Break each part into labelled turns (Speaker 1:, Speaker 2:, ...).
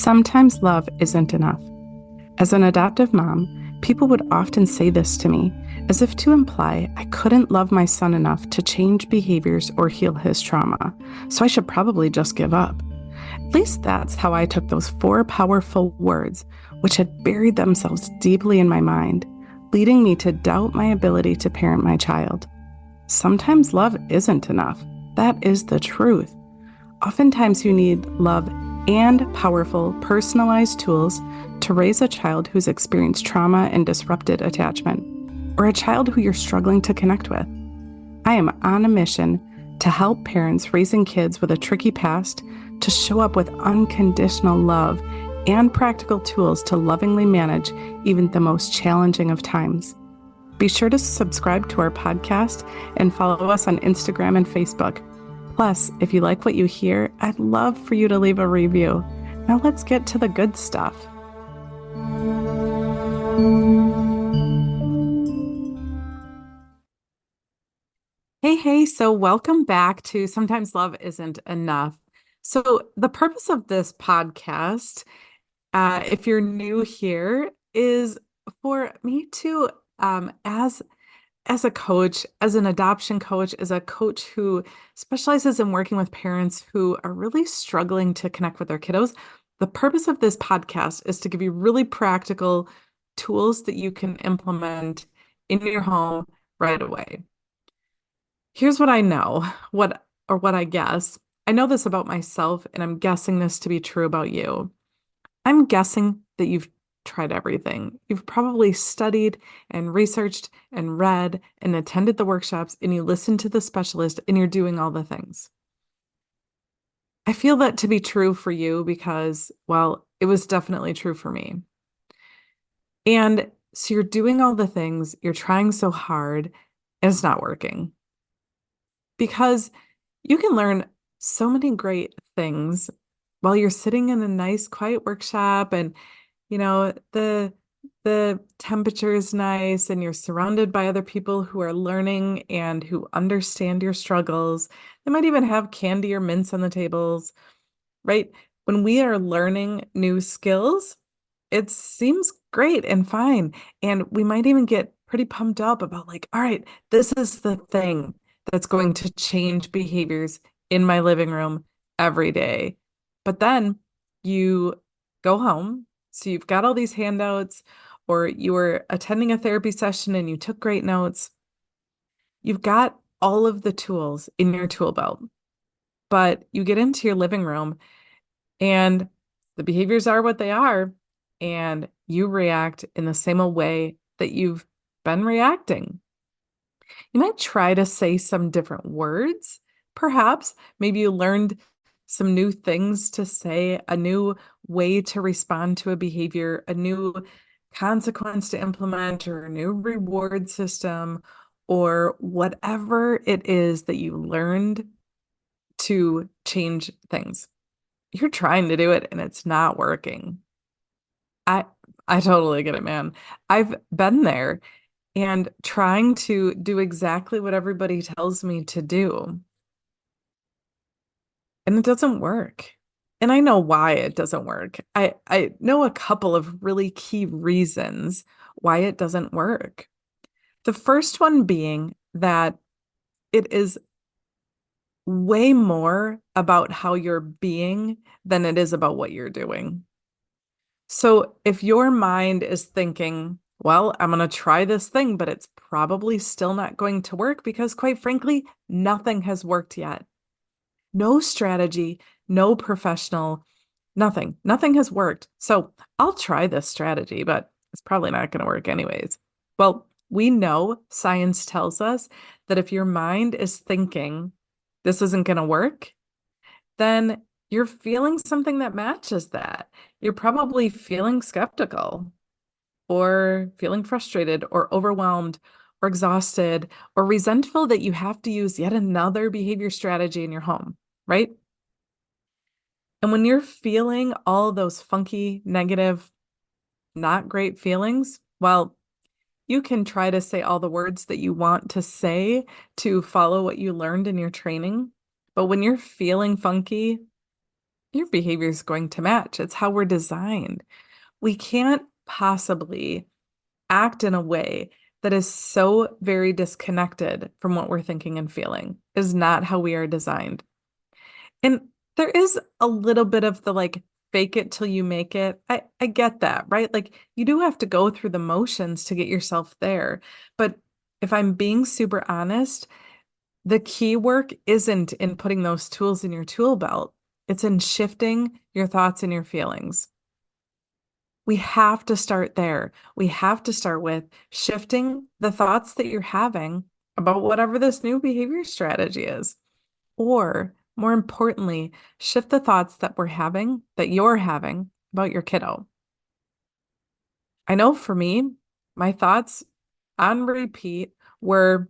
Speaker 1: Sometimes love isn't enough. As an adoptive mom, people would often say this to me, as if to imply I couldn't love my son enough to change behaviors or heal his trauma, so I should probably just give up. At least that's how I took those four powerful words, which had buried themselves deeply in my mind, leading me to doubt my ability to parent my child. Sometimes love isn't enough. That is the truth. Oftentimes, you need love and powerful, personalized tools to raise a child who's experienced trauma and disrupted attachment, or a child who you're struggling to connect with. I am on a mission to help parents raising kids with a tricky past to show up with unconditional love and practical tools to lovingly manage even the most challenging of times. Be sure to subscribe to our podcast and follow us on Instagram and Facebook. Plus, if you like what you hear, I'd love for you to leave a review. Now let's get to the good stuff. Hey, so welcome back to Sometimes Love Isn't Enough. So the purpose of this podcast, if you're new here, is for me to, as a coach, as an adoption coach, as a coach who specializes in working with parents who are really struggling to connect with their kiddos, the purpose of this podcast is to give you really practical tools that you can implement in your home right away. Here's what I know, what I guess. I know this about myself, and I'm guessing this to be true about you. I'm guessing that you've tried everything. You've probably studied and researched and read and attended the workshops, and you listened to the specialist, and you're doing all the things. I feel that to be true for you because, well, it was definitely true for me. And so you're doing all the things, you're trying so hard, and it's not working. Because you can learn so many great things while you're sitting in a nice, quiet workshop and the temperature is nice and you're surrounded by other people who are learning and who understand your struggles. They might even have candy or mints on the tables, right? When we are learning new skills, it seems great and fine. And we might even get pretty pumped up about like, all right, this is the thing that's going to change behaviors in my living room every day. But then you go home. So you've got all these handouts, or you were attending a therapy session and you took great notes. You've got all of the tools in your tool belt, but you get into your living room and the behaviors are what they are, and you react in the same way that you've been reacting. You might try to say some different words, perhaps. Maybe you learned some new things to say, a new way to respond to a behavior, a new consequence to implement, or a new reward system, or whatever it is that you learned to change things. You're trying to do it and it's not working. I I totally get it, man. I've been there and trying to do exactly what everybody tells me to do. And it doesn't work. And I know why it doesn't work. I know a couple of really key reasons why it doesn't work. The first one being that it is way more about how you're being than it is about what you're doing. So if your mind is thinking, well, I'm going to try this thing, but it's probably still not going to work because, quite frankly, nothing has worked yet. No strategy, no professional, nothing. Nothing has worked. So I'll try this strategy, but it's probably not going to work anyways. Well, we know science tells us that if your mind is thinking this isn't going to work, then you're feeling something that matches that. You're probably feeling skeptical or feeling frustrated or overwhelmed or exhausted or resentful that you have to use yet another behavior strategy in your home, right? And when you're feeling all those funky, negative, not great feelings, well, you can try to say all the words that you want to say to follow what you learned in your training. But when you're feeling funky, your behavior is going to match. It's how we're designed. We can't possibly act in a way that is so very disconnected from what we're thinking and feeling. Is not how we are designed. And there is a little bit of the like fake it till you make it. I get that, right? Like you do have to go through the motions to get yourself there. But if I'm being super honest, the key work isn't in putting those tools in your tool belt. It's in shifting your thoughts and your feelings. We have to start there. We have to start with shifting the thoughts that you're having about whatever this new behavior strategy is. Or more importantly, shift the thoughts that you're having about your kiddo. I know for me, my thoughts on repeat were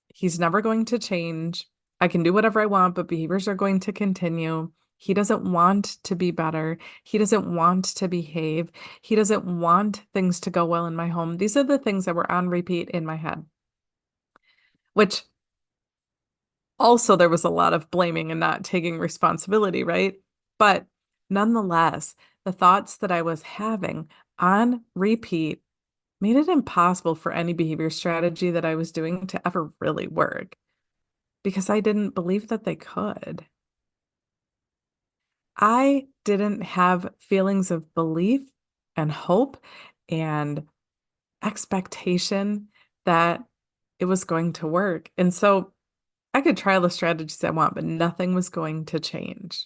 Speaker 1: he's never going to change. I can do whatever I want, but behaviors are going to continue. He doesn't want to be better. He doesn't want to behave. He doesn't want things to go well in my home. These are the things that were on repeat in my head, which also there was a lot of blaming and not taking responsibility, right? But nonetheless, the thoughts that I was having on repeat made it impossible for any behavior strategy that I was doing to ever really work because I didn't believe that they could. I didn't have feelings of belief and hope and expectation that it was going to work. And so I could try all the strategies I want, but nothing was going to change.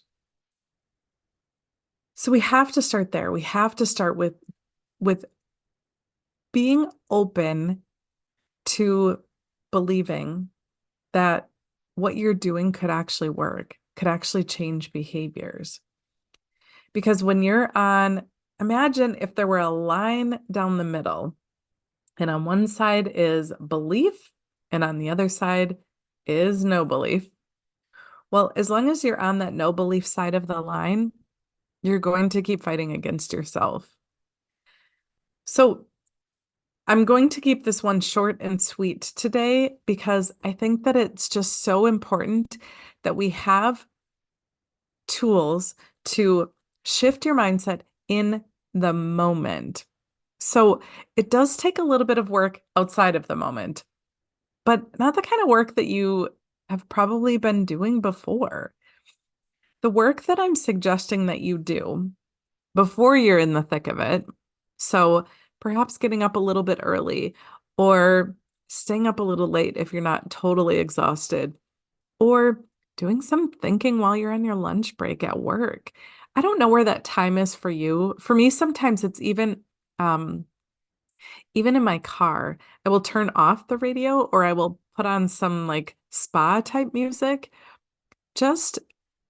Speaker 1: So we have to start there. We have to start with being open to believing that what you're doing could actually work, could actually change behaviors. Because when you're on, imagine if there were a line down the middle, and on one side is belief, and on the other side is no belief. Well, as long as you're on that no belief side of the line, you're going to keep fighting against yourself. So I'm going to keep this one short and sweet today because I think that it's just so important that we have tools to shift your mindset in the moment. So it does take a little bit of work outside of the moment, but not the kind of work that you have probably been doing before. The work that I'm suggesting that you do before you're in the thick of it. So perhaps getting up a little bit early or staying up a little late if you're not totally exhausted or doing some thinking while you're on your lunch break at work. I don't know where that time is for you. For me, sometimes it's um, even in my car, I will turn off the radio or I will put on some like spa type music just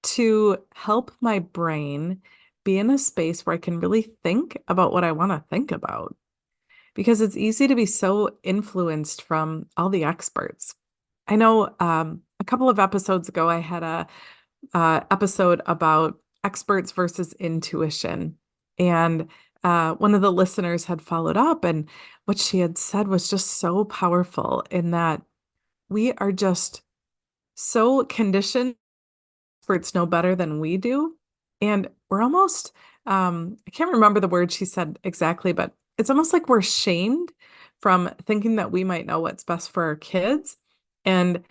Speaker 1: to help my brain be in a space where I can really think about what I want to think about. Because it's easy to be so influenced from all the experts. I know a couple of episodes ago, I had a episode about experts versus intuition. And one of the listeners had followed up, and what she had said was just so powerful in that we are just so conditioned experts know better than we do. And we're almost, I can't remember the word she said exactly, but it's almost like we're shamed from thinking that we might know what's best for our kids. And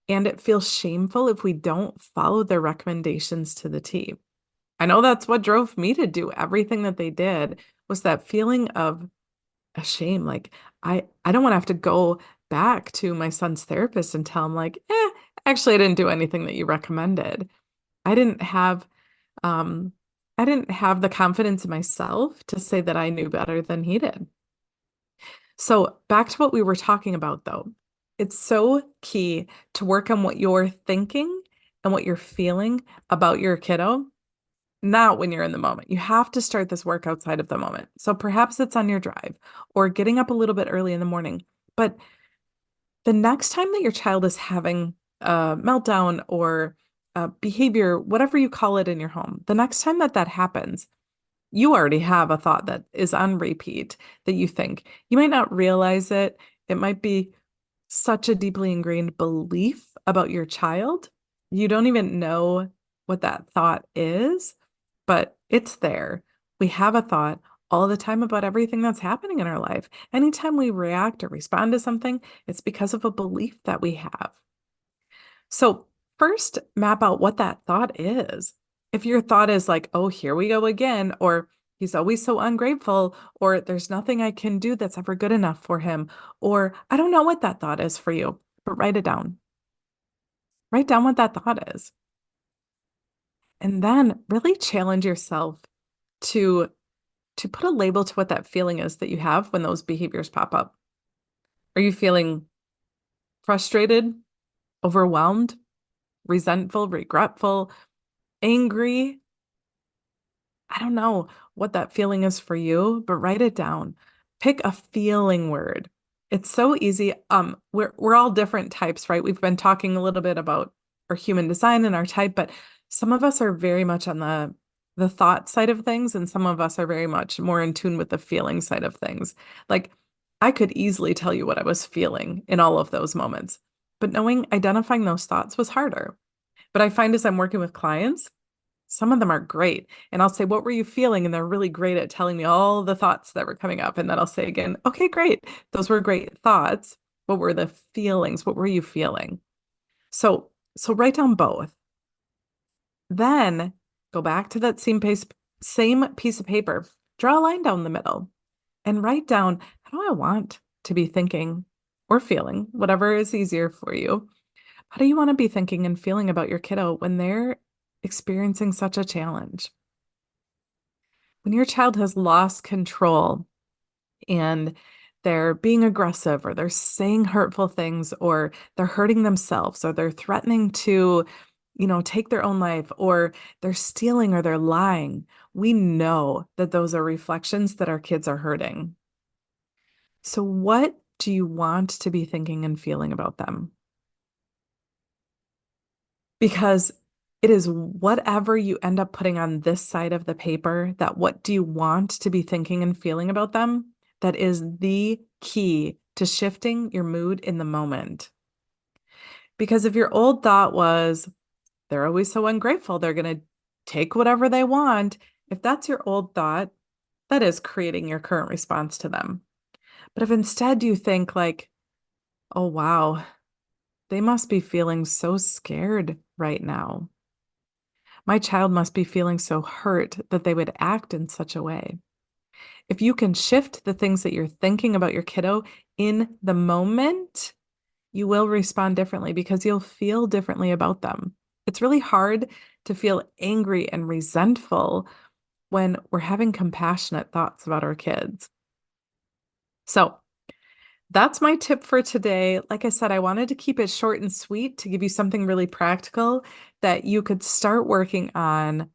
Speaker 1: and it feels shameful if we don't follow their recommendations to the T. I know that's what drove me to do everything that they did was that feeling of a shame. Like I don't want to have to go back to my son's therapist and tell him like, actually I didn't do anything that you recommended. I didn't have um I didn't have the confidence in myself to say that I knew better than he did. So back to what we were talking about though. It's so key to work on what you're thinking and what you're feeling about your kiddo, not when you're in the moment. You have to start this work outside of the moment. So perhaps it's on your drive or getting up a little bit early in the morning. But the next time that your child is having a meltdown or behavior, whatever you call it in your home, the next time that that happens, you already have a thought that is on repeat that you think. You might not realize it. It might be such a deeply ingrained belief about your child. You don't even know what that thought is, but it's there. We have a thought all the time about everything that's happening in our life. Anytime we react or respond to something, it's because of a belief that we have. So, first, map out what that thought is. If your thought is like, oh, here we go again, or he's always so ungrateful, or there's nothing I can do that's ever good enough for him, or I don't know what that thought is for you, but write it down. Write down what that thought is. And then really challenge yourself to put a label to what that feeling is that you have when those behaviors pop up. Are you feeling frustrated, overwhelmed, resentful, regretful, angry? I don't know what that feeling is for you, but write it down. Pick a feeling word. It's so easy. We're all different types, right? We've been talking a little bit about our human design and our type, but some of us are very much on the thought side of things, and some of us are very much more in tune with the feeling side of things. Like I could easily tell you what I was feeling in all of those moments, but identifying those thoughts was harder. But I find as I'm working with clients, some of them are great. And I'll say, what were you feeling? And they're really great at telling me all the thoughts that were coming up. And then I'll say again, okay, great. Those were great thoughts. What were the feelings? What were you feeling? So write down both. Then go back to that same piece of paper, draw a line down the middle and write down, how do I want to be thinking or feeling, whatever is easier for you? How do you want to be thinking and feeling about your kiddo when they're experiencing such a challenge? When your child has lost control and they're being aggressive or they're saying hurtful things or they're hurting themselves or they're threatening to, take their own life or they're stealing or they're lying, we know that those are reflections that our kids are hurting. So what do you want to be thinking and feeling about them? Because it is whatever you end up putting on this side of the paper, that what do you want to be thinking and feeling about them, that is the key to shifting your mood in the moment. Because if your old thought was, they're always so ungrateful, they're going to take whatever they want, if that's your old thought, that is creating your current response to them. But if instead you think like, oh, wow, they must be feeling so scared right now. My child must be feeling so hurt that they would act in such a way. If you can shift the things that you're thinking about your kiddo in the moment, you will respond differently because you'll feel differently about them. It's really hard to feel angry and resentful when we're having compassionate thoughts about our kids. So that's my tip for today. Like I said, I wanted to keep it short and sweet to give you something really practical that you could start working on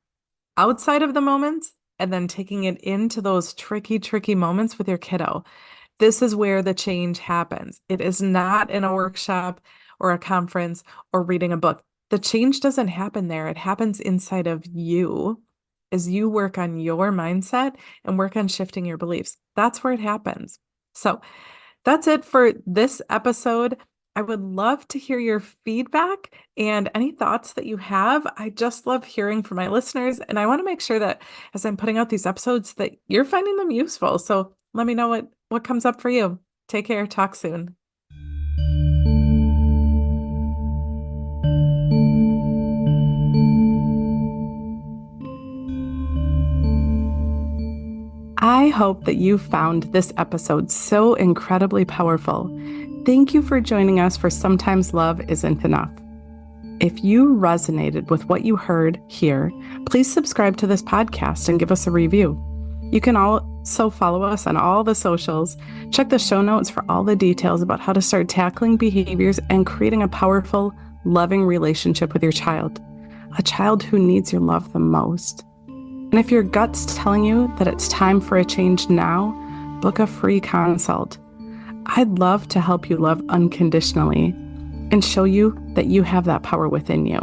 Speaker 1: outside of the moments and then taking it into those tricky moments with your kiddo. This is where the change happens. It is not in a workshop or a conference or reading a book. The change doesn't happen there. It happens inside of you as you work on your mindset and work on shifting your beliefs. That's where it happens. So that's it for this episode. I would love to hear your feedback and any thoughts that you have. I just love hearing from my listeners, and I want to make sure that as I'm putting out these episodes that you're finding them useful. So let me know what comes up for you. Take care. Talk soon. I hope that you found this episode so incredibly powerful. Thank you for joining us for Sometimes Love Isn't Enough. If you resonated with what you heard here, please subscribe to this podcast and give us a review. You can also follow us on all the socials. Check the show notes for all the details about how to start tackling behaviors and creating a powerful, loving relationship with your child, a child who needs your love the most. And if your gut's telling you that it's time for a change now, book a free consult. I'd love to help you love unconditionally and show you that you have that power within you.